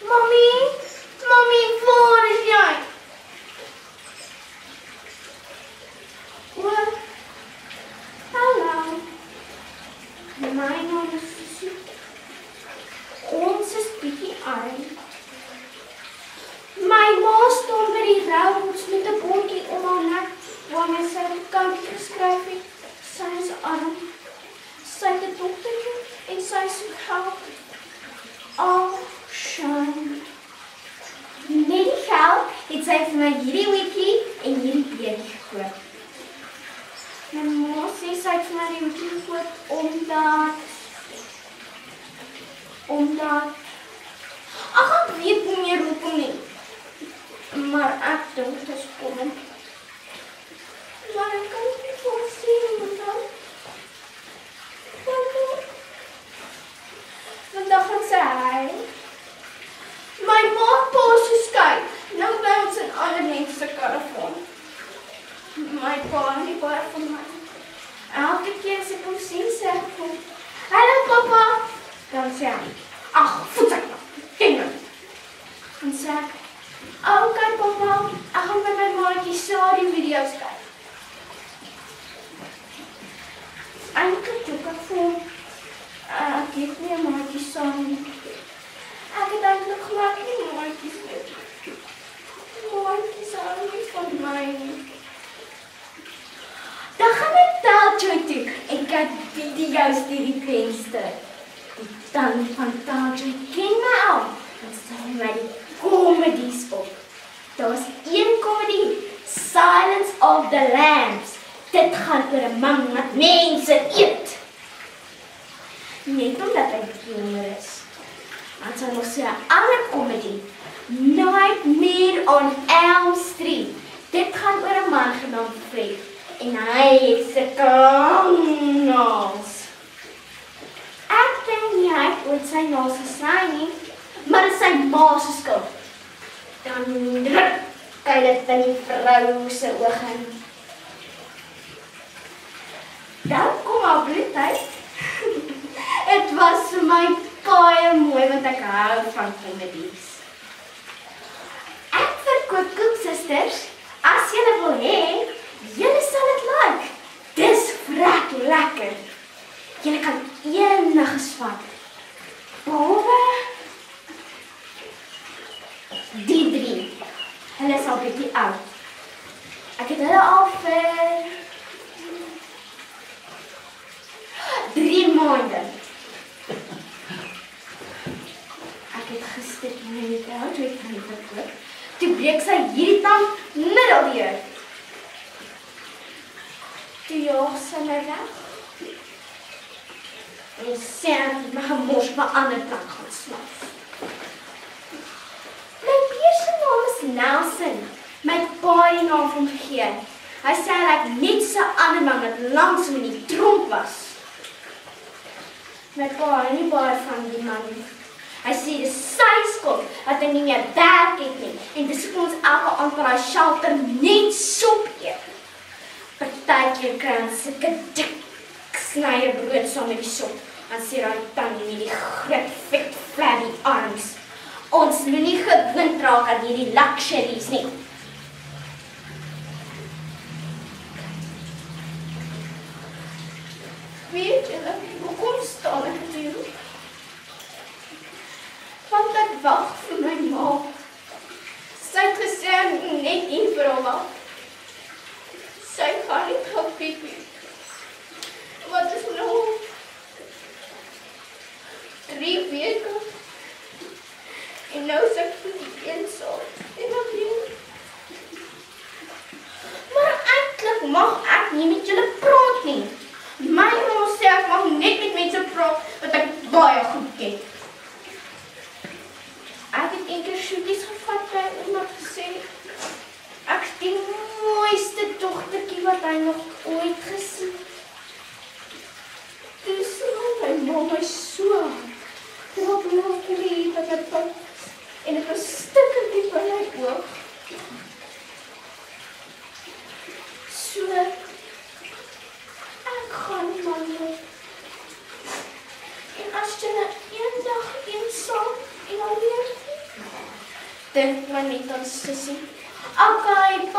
Mommy, waar is jy? Hallo. My naam is Susie. Ons is bietjie arm. My ma staan by die robots met 'n bordjie om haar nek waarmee sy 'n kantjie geskryf het. Sy is arm. Sy het 'n dogtertjie en sy soek help. Shame. Net die geld het sy vir my hierdie weekie en hierdie beetjie gekoop. My ma sê sy het vir my die weekie gekoop omdat ek weet nie meer hoekom nie. Maar ek dink dit is kom. Maar ek kan nie voorsien wat vandag gaan sy hy. My ma pa so skei. Nou bly ons in ander mense se karavaan. My pa nie baie van my. Elke keer as ek hom sien, sê ek hom, "Hallo papa." Dan sê hy, "Ag, voetek nou, ken my." Dan sê ek, "Okay papa, ek gaan met my maatjie Sadie video's kyk." Eintlik het ek vir hom, ek het nie 'n maatjie Sadie. Ek het eintlik glad nie maatjies nie. Maatjies hou nie van my nie. Dan gaan ek Tajoy toe en kyk video's deur die venster. Die tannie van Tajoy ken my al. En sy my die comedies op. Daar was een comedy, Silence of the Lambs. Dit gaan oor 'n man wat mense eet. Net omdat hy jonger is. En sy nog sê 'n ander comedy, Nightmare on Elm Street. Dit gaan oor 'n man genaamd Fred. En hy het sy kangels. Ek dink nie hy het ooit sy naels gesny nie, maar dit is sy ma se skuld. Dan druk hy dit in die vrou se oog in. Dan kom haar bloed uit. Het was vir my baie mooi, want ek hou van comedies. Ek verkoop koeksusters. As julle wil hê, julle sal dit like. Dis vrek lekker. Julle kan eniges vat. Behalwe die 3. Hulle is al bietjie oud. Ek het hulle al vir 3 maande. Ek het gister met Tajoy verkoop. Toe breek sy hierdie tand middeldeur. Toe jaag sy my weg. En sê ek het my gemors op 'n ander plek gaan slaap. My peer se naam is Nelson. My pa het die naam van gegee. Hy sê hy lyk net so 'n ander man wat langs hom in die tronk was. My pa hou nie baie van die man nie. Hy sê dis sy skuld dat hy nie meer werk het nie. En dis hoekom ons elke aand by die shelter net sop eet. Partykeer kry ons sulke dik snye brood saam met die sop. Dan sê daai tannie met die groot vet flabby arms. Ons moenie gewoond raak aan hierdie luxuries nie. Weet julle, hoekom staan ek hier? Want ek wag vir my ma. Sy het gesê ek moet net een vir hom wag. Sy gaan nie gaan piepie. Wat is nou? 3 weke. En nou is ek eensaam. En dan weer. Maar eintlik mag ek nie met julle praat nie. My ma sê ek mag net met mense praat wat ek baie goed ken. Ek het eendag soeties gevat by iemand gesê, ek is die mooiste dogtertjie wat hy nog ooit gesien. Dis my ma so. Dit was nog lief wat ek van en het was stikkend diep in my oog. So, ek gaan nie man nie. En as jy eendag eensaam en alleen Te, manito, sì. Ok.